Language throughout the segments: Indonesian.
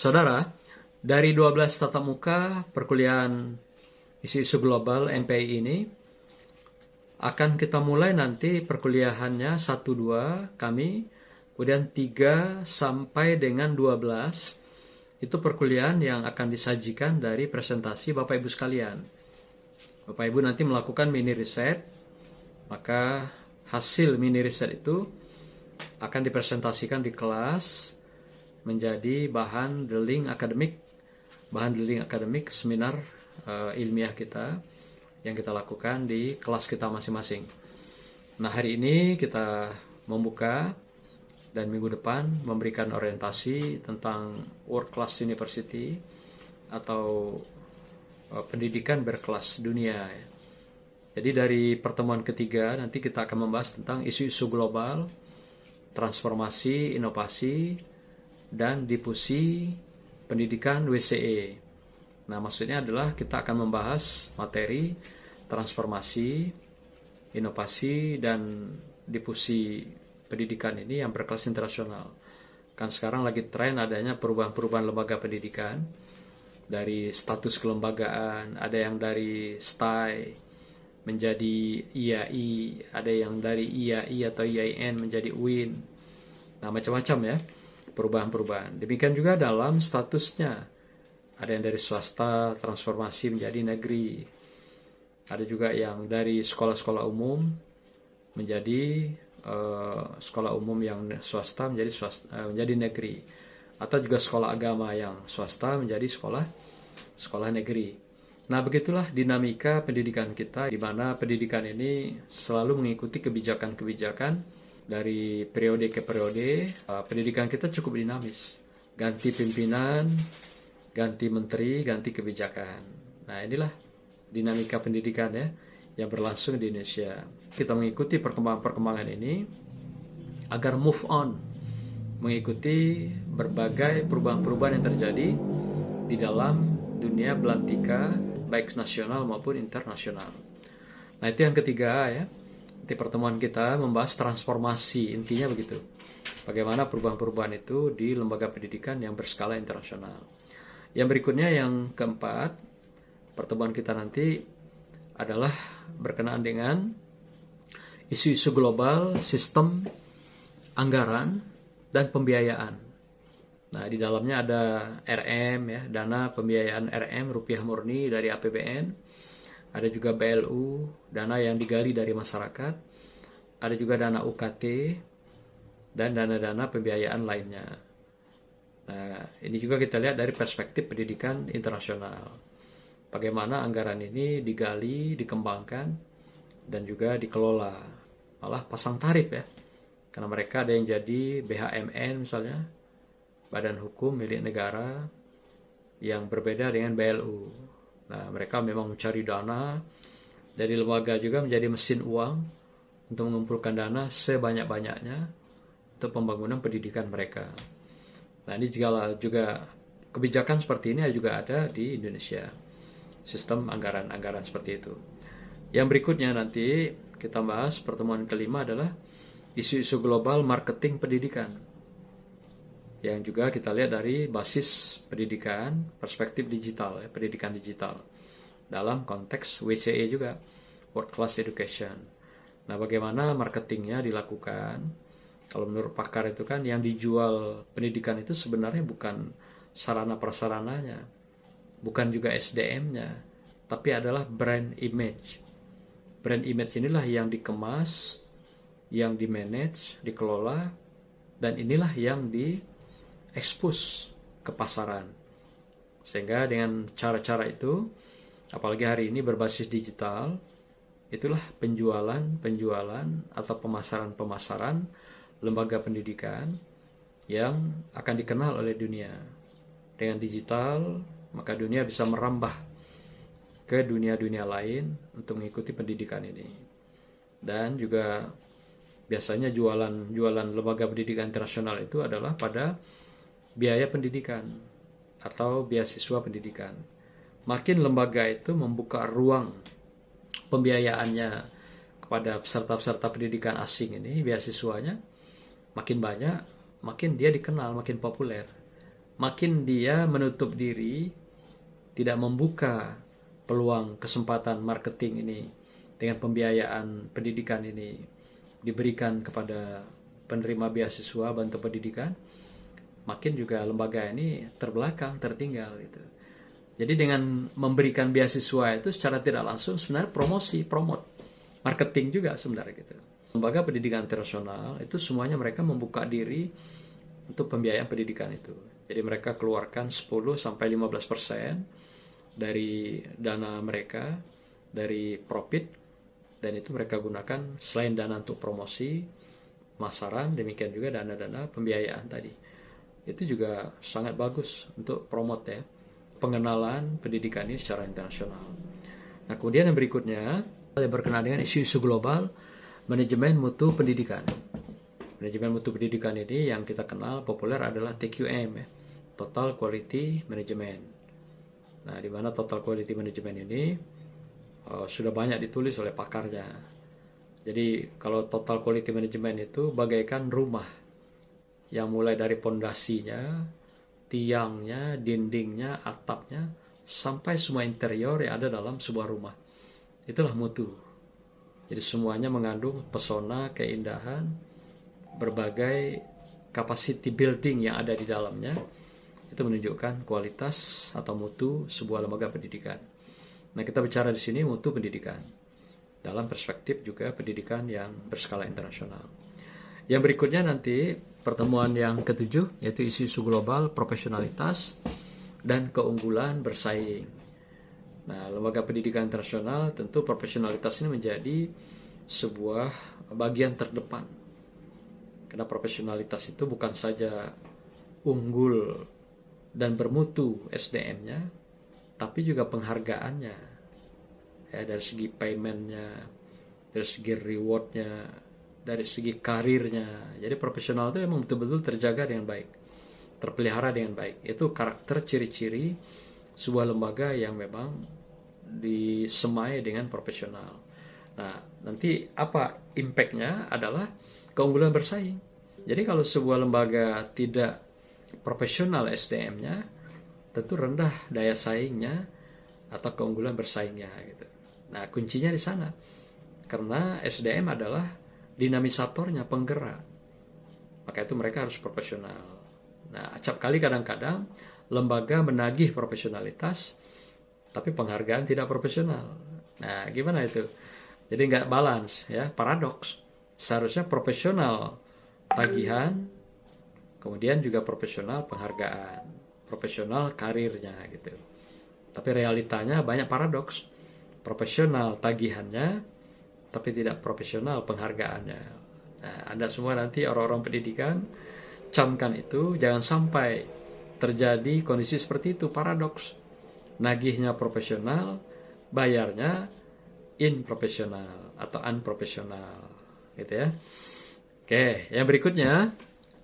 Saudara, dari 12 tatap muka perkuliahan isu-isu global MPI ini akan kita mulai nanti perkuliahannya 1-2 kami, kemudian 3 sampai dengan 12 itu perkuliahan yang akan disajikan dari presentasi Bapak Ibu sekalian. Bapak Ibu nanti melakukan mini riset, maka hasil mini riset itu akan dipresentasikan di kelas menjadi bahan drilling akademik seminar ilmiah kita yang kita lakukan di kelas kita masing-masing. Nah, hari ini kita membuka dan minggu depan memberikan orientasi tentang World Class University atau pendidikan berkelas dunia. Jadi dari pertemuan ketiga nanti kita akan membahas tentang isu-isu global, transformasi, inovasi, dan difusi pendidikan WCE. Nah, maksudnya adalah kita akan membahas materi transformasi, inovasi, dan difusi pendidikan ini yang berkelas internasional. Kan sekarang lagi tren adanya perubahan-perubahan lembaga pendidikan, dari status kelembagaan, ada yang dari STI menjadi IAI, ada yang dari IAI atau IAIN menjadi UIN. Nah, macam-macam ya perubahan-perubahan. Demikian juga dalam statusnya. Ada yang dari swasta transformasi menjadi negeri. Ada juga yang dari sekolah-sekolah umum menjadi sekolah umum yang swasta menjadi negeri. Atau juga sekolah agama yang swasta menjadi sekolah negeri. Nah, begitulah dinamika pendidikan kita, di mana pendidikan ini selalu mengikuti kebijakan-kebijakan dari periode ke periode. Pendidikan kita cukup dinamis. Ganti pimpinan, ganti menteri, ganti kebijakan. Nah, inilah dinamika pendidikan ya yang berlangsung di Indonesia. Kita mengikuti perkembangan-perkembangan ini agar move on, mengikuti berbagai perubahan-perubahan yang terjadi di dalam dunia belantika baik nasional maupun internasional. Nah, itu yang ketiga ya. Di pertemuan kita membahas transformasi, intinya begitu. Bagaimana perubahan-perubahan itu di lembaga pendidikan yang berskala internasional. Yang berikutnya, yang keempat, pertemuan kita nanti adalah berkenaan dengan isu-isu global, sistem, anggaran, dan pembiayaan. Nah, di dalamnya ada RM ya, dana pembiayaan RM rupiah murni dari APBN. Ada juga BLU, dana yang digali dari masyarakat. Ada juga dana UKT dan dana-dana pembiayaan lainnya. Nah, ini juga kita lihat dari perspektif pendidikan internasional. Bagaimana anggaran ini digali, dikembangkan, dan juga dikelola. Malah pasang tarif ya. Karena mereka ada yang jadi BHMN misalnya, Badan Hukum Milik Negara, yang berbeda dengan BLU. Nah, mereka memang mencari dana dari lembaga juga menjadi mesin uang untuk mengumpulkan dana sebanyak-banyaknya untuk pembangunan pendidikan mereka. Nah, ini juga kebijakan seperti ini juga ada di Indonesia. Sistem anggaran seperti itu. Yang berikutnya nanti kita bahas pertemuan kelima adalah isu-isu global marketing pendidikan. Yang juga kita lihat dari basis pendidikan, perspektif digital, ya, pendidikan digital. Dalam konteks WCE juga, World Class Education. Nah, bagaimana marketingnya dilakukan? Kalau menurut pakar itu kan yang dijual pendidikan itu sebenarnya bukan sarana prasarananya, bukan juga SDM-nya, tapi adalah brand image. Brand image inilah yang dikemas, yang dimanage, dikelola, dan inilah yang diekspos ke pasaran. Sehingga dengan cara-cara itu, apalagi hari ini berbasis digital, itulah penjualan atau pemasaran lembaga pendidikan yang akan dikenal oleh dunia. Dengan digital, maka dunia bisa merambah ke dunia-dunia lain untuk mengikuti pendidikan ini. Dan juga biasanya jualan lembaga pendidikan internasional itu adalah pada biaya pendidikan atau beasiswa pendidikan. Makin lembaga itu membuka ruang pembiayaannya kepada peserta-peserta pendidikan asing ini, beasiswanya makin banyak, makin dia dikenal, makin populer. makin dia menutup diri, tidak membuka peluang kesempatan marketing ini dengan pembiayaan pendidikan ini diberikan kepada penerima beasiswa bantu pendidikan, makin juga lembaga ini terbelakang, tertinggal gitu. Jadi dengan memberikan beasiswa itu secara tidak langsung sebenarnya promote, marketing juga sebenarnya gitu. Lembaga pendidikan internasional itu semuanya mereka membuka diri untuk pembiayaan pendidikan itu. Jadi mereka keluarkan 10-15% dari dana mereka, dari profit, dan itu mereka gunakan selain dana untuk promosi, pemasaran, demikian juga dana-dana pembiayaan tadi. Itu juga sangat bagus untuk promote ya, pengenalan pendidikan ini secara internasional. Nah, kemudian yang berikutnya yang berkenaan dengan isu-isu global, manajemen mutu pendidikan. Manajemen mutu pendidikan ini yang kita kenal populer adalah TQM ya, Total Quality Management. Nah, di mana Total Quality Management ini sudah banyak ditulis oleh pakarnya. Jadi kalau Total Quality Management itu bagaikan rumah yang mulai dari pondasinya, tiangnya, dindingnya, atapnya, sampai semua interior yang ada dalam sebuah rumah. Itulah mutu. Jadi semuanya mengandung pesona, keindahan, berbagai capacity building yang ada di dalamnya. Itu menunjukkan kualitas atau mutu sebuah lembaga pendidikan. Nah, kita bicara di sini mutu pendidikan dalam perspektif juga pendidikan yang berskala internasional. Yang berikutnya nanti pertemuan yang ketujuh yaitu isu-isu global, profesionalitas, dan keunggulan bersaing. Nah, lembaga pendidikan internasional tentu profesionalitas ini menjadi sebuah bagian terdepan. Karena profesionalitas itu bukan saja unggul dan bermutu SDM-nya, tapi juga penghargaannya. Ya, dari segi payment-nya, dari segi reward-nya, dari segi karirnya. Jadi profesional itu memang betul-betul terjaga dengan baik, terpelihara dengan baik. Itu karakter ciri-ciri sebuah lembaga yang memang disemai dengan profesional. Nah, nanti apa impact-nya adalah keunggulan bersaing. Jadi kalau sebuah lembaga tidak profesional SDM-nya, tentu rendah daya saingnya atau keunggulan bersaingnya gitu. Nah, kuncinya di sana. Karena SDM adalah dinamisatornya, penggerak. Maka itu mereka harus profesional. Nah, acap kali kadang-kadang lembaga menagih profesionalitas, tapi penghargaan tidak profesional. Nah, gimana itu? Jadi nggak balance ya, paradoks. Seharusnya profesional tagihan, kemudian juga profesional penghargaan, profesional karirnya gitu. Tapi realitanya banyak paradoks. Profesional tagihannya, tapi tidak profesional penghargaannya. Nah, Anda semua nanti orang-orang pendidikan, camkan itu, jangan sampai terjadi kondisi seperti itu, paradoks. Nagihnya profesional, bayarnya inprofesional atau unprofesional, gitu ya. Oke, yang berikutnya,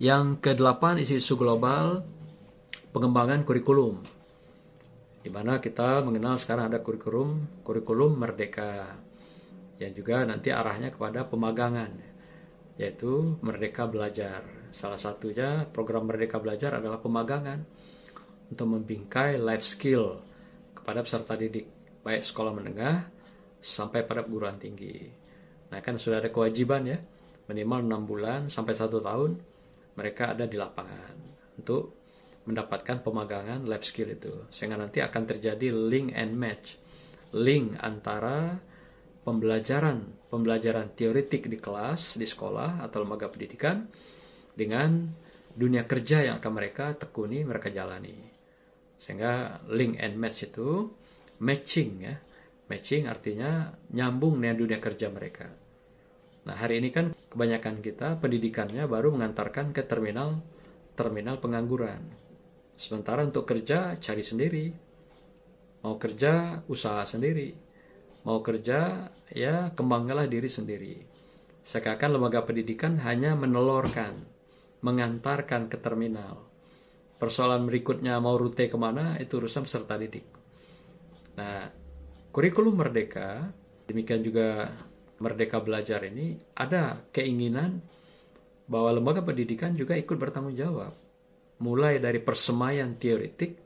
yang ke-8 isu-isu global, pengembangan kurikulum. Di mana kita mengenal sekarang ada kurikulum merdeka, yang juga nanti arahnya kepada pemagangan, yaitu Merdeka Belajar. Salah satunya program Merdeka Belajar adalah pemagangan untuk membingkai life skill kepada peserta didik, baik sekolah menengah sampai pada perguruan tinggi. Nah, kan sudah ada kewajiban ya, minimal 6 bulan sampai 1 tahun mereka ada di lapangan untuk mendapatkan pemagangan life skill itu. Sehingga nanti akan terjadi link and match, link antara pembelajaran teoretik di kelas, di sekolah atau lembaga pendidikan dengan dunia kerja yang akan mereka tekuni, mereka jalani. Sehingga link and match itu matching ya. Matching artinya nyambung dengan dunia kerja mereka. Nah, hari ini kan kebanyakan kita pendidikannya baru mengantarkan ke terminal pengangguran. Sementara untuk kerja cari sendiri. Mau kerja usaha sendiri. Mau kerja, ya kembangkanlah diri sendiri. Seakan-akan lembaga pendidikan hanya menelorkan, mengantarkan ke terminal. Persoalan berikutnya mau rute kemana, itu urusan peserta didik. Nah, kurikulum merdeka, demikian juga Merdeka Belajar ini, ada keinginan bahwa lembaga pendidikan juga ikut bertanggung jawab. mulai dari persemaian teoretik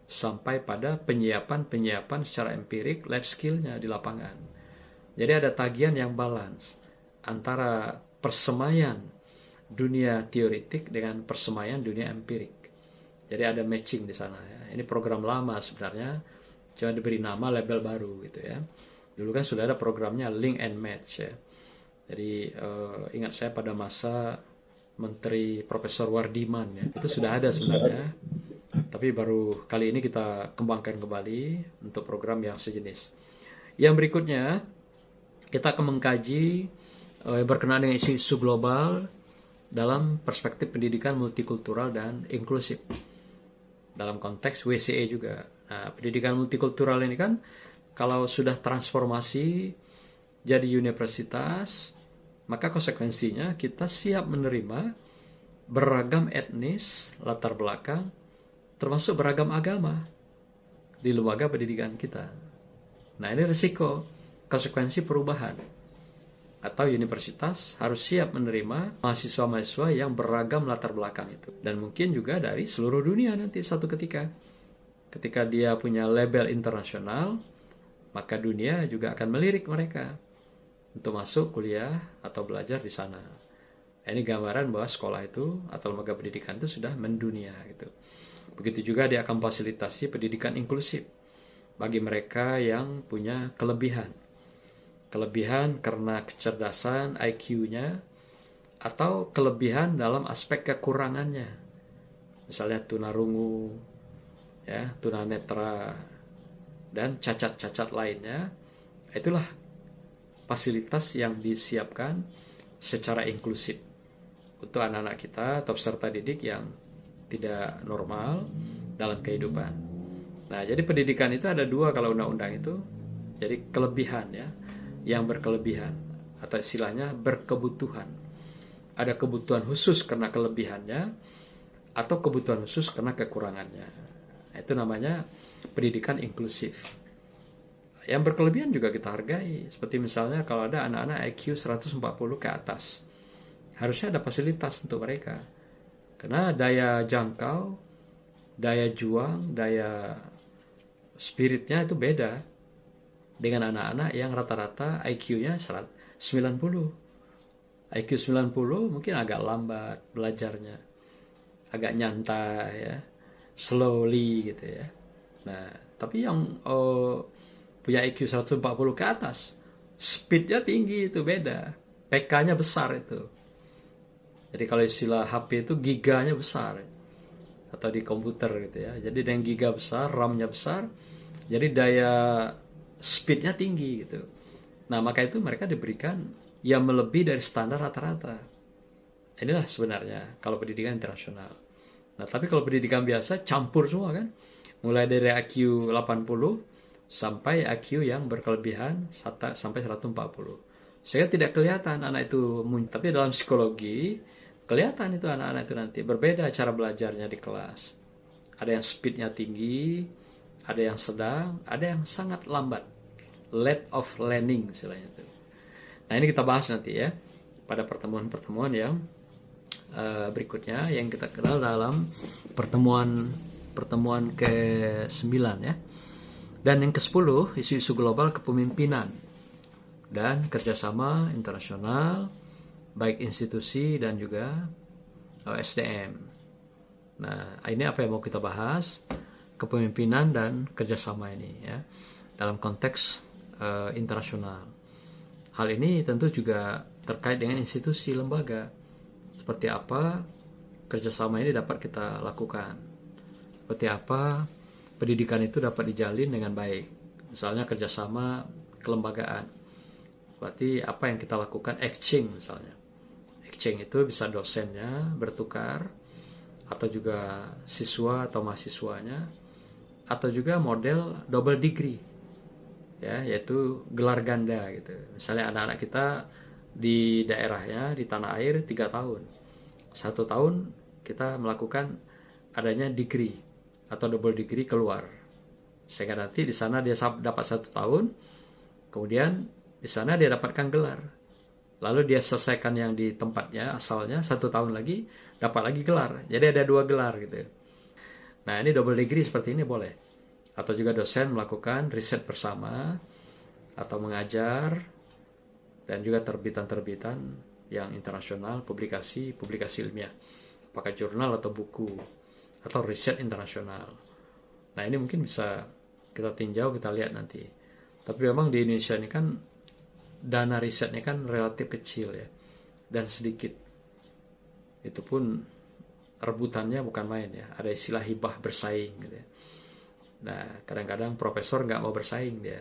sampai pada penyiapan secara empirik, life skill-nya di lapangan. Jadi ada tagihan yang balance antara persemaian dunia teoretik dengan persemaian dunia empirik. Jadi ada matching di sana ya. Ini program lama sebenarnya, cuma diberi nama label baru gitu ya. Dulu kan sudah ada programnya Link and Match ya. Jadi ingat saya pada masa Menteri Profesor Wardiman ya, itu sudah ada sebenarnya. Tapi baru kali ini kita kembangkan kembali untuk program yang sejenis. Yang berikutnya, kita akan mengkaji berkenaan dengan isu-isu global dalam perspektif pendidikan multikultural dan inklusif. Dalam konteks WCE juga. Nah, pendidikan multikultural ini kan kalau sudah transformasi jadi universitas, maka konsekuensinya kita siap menerima beragam etnis, latar belakang, termasuk beragam agama di lembaga pendidikan kita. Nah, ini risiko, konsekuensi perubahan. Atau universitas harus siap menerima mahasiswa-mahasiswa yang beragam latar belakang itu. Dan mungkin juga dari seluruh dunia nanti satu ketika. Ketika dia punya label internasional, maka dunia juga akan melirik mereka untuk masuk kuliah atau belajar di sana. Ini gambaran bahwa sekolah itu atau lembaga pendidikan itu sudah mendunia gitu. Begitu juga dia akan fasilitasi pendidikan inklusif bagi mereka yang punya kelebihan. Kelebihan karena kecerdasan IQ-nya atau kelebihan dalam aspek kekurangannya. Misalnya tunarungu, ya, tunanetra dan cacat-cacat lainnya. Itulah fasilitas yang disiapkan secara inklusif untuk anak-anak kita atau peserta didik yang tidak normal dalam kehidupan. Nah, jadi pendidikan itu ada dua kalau undang-undang itu. Jadi kelebihan ya, yang berkelebihan atau istilahnya berkebutuhan. Ada kebutuhan khusus karena kelebihannya atau kebutuhan khusus karena kekurangannya. Itu namanya pendidikan inklusif. Yang berkelebihan juga kita hargai. Seperti misalnya kalau ada anak-anak IQ 140 ke atas, harusnya ada fasilitas untuk mereka. Karena daya jangkau, daya juang, daya spiritnya itu beda dengan anak-anak yang rata-rata IQ-nya 90. IQ 90 mungkin agak lambat belajarnya, agak nyantai ya, slowly gitu ya. Nah, tapi yang punya IQ 140 ke atas, speednya tinggi, itu beda. PK-nya besar itu. Jadi kalau istilah HP itu giganya besar. Atau di komputer gitu ya. Jadi dengan giga besar, RAM-nya besar, jadi daya speednya tinggi gitu. Nah, maka itu mereka diberikan yang melebihi dari standar rata-rata. Inilah sebenarnya kalau pendidikan internasional. Nah, tapi kalau pendidikan biasa campur semua kan. Mulai dari IQ 80 sampai IQ yang berkelebihan sampai 140. Sehingga tidak kelihatan anak itu muncul. Tapi dalam psikologi kelihatan itu anak-anak itu nanti berbeda cara belajarnya di kelas. Ada yang speednya tinggi, ada yang sedang, ada yang sangat lambat. Late of learning istilahnya itu. Nah, ini kita bahas nanti ya pada pertemuan-pertemuan yang berikutnya yang kita kenal dalam pertemuan ke-9 ya. Dan yang ke-10, isu-isu global kepemimpinan dan kerjasama internasional, baik institusi dan juga SDM. Nah, ini apa yang mau kita bahas? Kepemimpinan dan kerjasama ini ya, dalam konteks internasional. Hal ini tentu juga terkait dengan institusi lembaga. Seperti apa kerjasama ini dapat kita lakukan? Seperti apa pendidikan itu dapat dijalin dengan baik. Misalnya kerjasama kelembagaan. Berarti apa yang kita lakukan? Exchange misalnya. Exchange itu bisa dosennya bertukar, atau juga siswa atau mahasiswanya, atau juga model double degree, ya, yaitu gelar ganda gitu. Misalnya anak-anak kita di daerahnya, di tanah air 3 tahun. 1 tahun kita melakukan adanya degree atau double degree keluar, sehingga nanti di sana dia dapat 1 tahun, kemudian di sana dia dapatkan gelar. lalu dia selesaikan yang di tempatnya asalnya 1 tahun lagi dapat lagi gelar. Jadi ada 2 gelar gitu. Nah, ini double degree seperti ini boleh. Atau juga dosen melakukan riset bersama atau mengajar, dan juga terbitan-terbitan yang internasional, publikasi ilmiah, apakah jurnal atau buku atau riset internasional. Nah, ini mungkin bisa kita tinjau, kita lihat nanti. Tapi memang di Indonesia ini kan dana risetnya kan relatif kecil ya, dan sedikit. Itu pun rebutannya bukan main ya, ada istilah hibah bersaing gitu ya. Nah, kadang-kadang profesor nggak mau bersaing dia.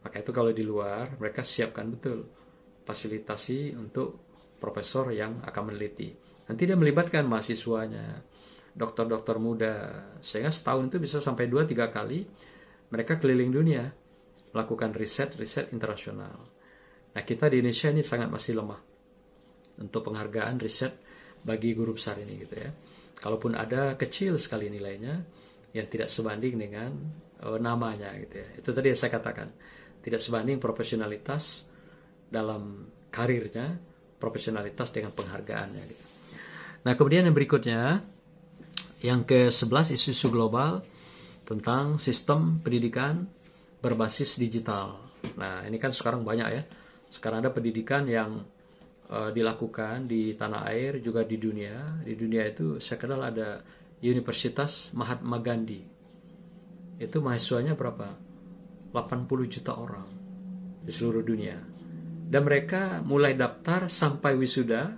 Maka itu kalau di luar, mereka siapkan betul fasilitasi untuk profesor yang akan meneliti. Nanti dia melibatkan mahasiswanya, dokter-dokter muda, sehingga setahun itu bisa sampai 2-3 kali mereka keliling dunia melakukan riset internasional. Nah, kita di Indonesia ini sangat masih lemah untuk penghargaan riset bagi guru besar ini gitu ya. Kalaupun ada, kecil sekali nilainya, yang tidak sebanding dengan namanya gitu ya. Itu tadi yang saya katakan, tidak sebanding profesionalitas dalam karirnya, profesionalitas dengan penghargaannya gitu. Nah, kemudian yang berikutnya, yang ke-11, isu-isu global tentang sistem pendidikan berbasis digital. Nah, ini kan sekarang banyak ya. Sekarang ada pendidikan yang dilakukan di tanah air, juga di dunia. Di dunia itu saya kenal ada Universitas Mahatma Gandhi. Itu mahasiswanya berapa? 80 juta orang di seluruh dunia. Dan mereka mulai daftar sampai wisuda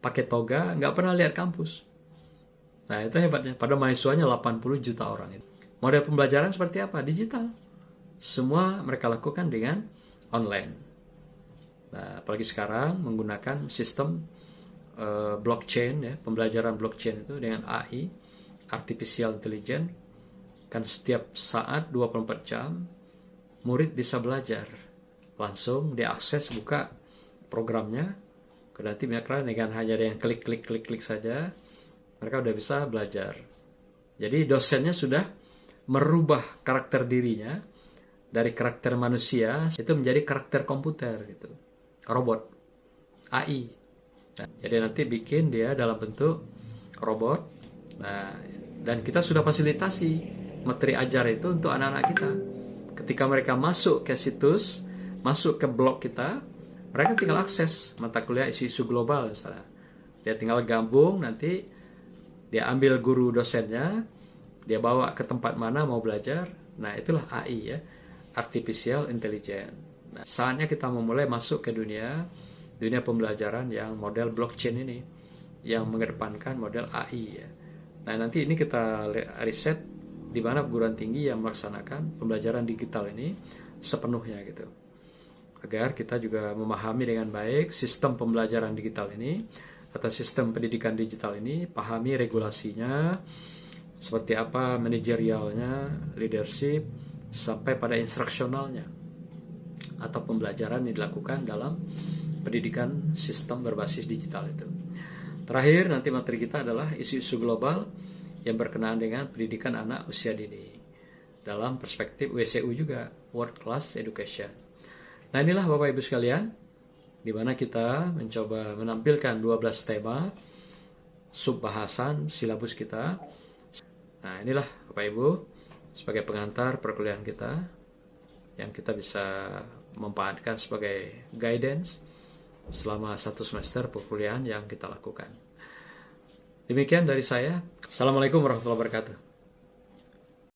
pakai toga, nggak pernah lihat kampus. Nah, itu hebatnya. Pada mahasiswanya 80 juta orang itu. Model pembelajaran seperti apa? Digital. Semua mereka lakukan dengan online. Nah, apalagi sekarang menggunakan sistem blockchain ya, pembelajaran blockchain itu dengan AI, artificial intelligence, kan setiap saat 24 jam murid bisa belajar. Langsung diakses, buka programnya, nanti mereka dengan hanya yang klik saja, mereka udah bisa belajar. Jadi dosennya sudah merubah karakter dirinya dari karakter manusia itu menjadi karakter komputer gitu, robot, AI. Nah, jadi nanti bikin dia dalam bentuk robot. Nah, dan kita sudah fasilitasi materi ajar itu untuk anak-anak kita. Ketika mereka masuk ke situs, masuk ke blog kita, mereka tinggal akses mata kuliah isu-isu global misalnya. Dia tinggal gabung, nanti dia ambil guru dosennya, dia bawa ke tempat mana mau belajar. Nah, itulah AI ya, artificial intelligence. Nah, saatnya kita memulai masuk ke dunia pembelajaran yang model blockchain ini, yang mengedepankan model AI ya. Nah, nanti ini kita riset di mana perguruan tinggi yang melaksanakan pembelajaran digital ini sepenuhnya gitu. Agar kita juga memahami dengan baik sistem pembelajaran digital ini atau sistem pendidikan digital ini, pahami regulasinya, seperti apa manajerialnya, leadership, sampai pada instruksionalnya atau pembelajaran yang dilakukan dalam pendidikan sistem berbasis digital itu. Terakhir, nanti materi kita adalah isu-isu global yang berkenaan dengan pendidikan anak usia dini dalam perspektif WCU juga, World Class Education. Nah, inilah Bapak Ibu sekalian, di mana kita mencoba menampilkan 12 tema subbahasan silabus kita. Nah, inilah Bapak Ibu sebagai pengantar perkuliahan kita yang kita bisa memanfaatkan sebagai guidance selama 1 semester perkuliahan yang kita lakukan. Demikian dari saya. Assalamualaikum warahmatullahi wabarakatuh.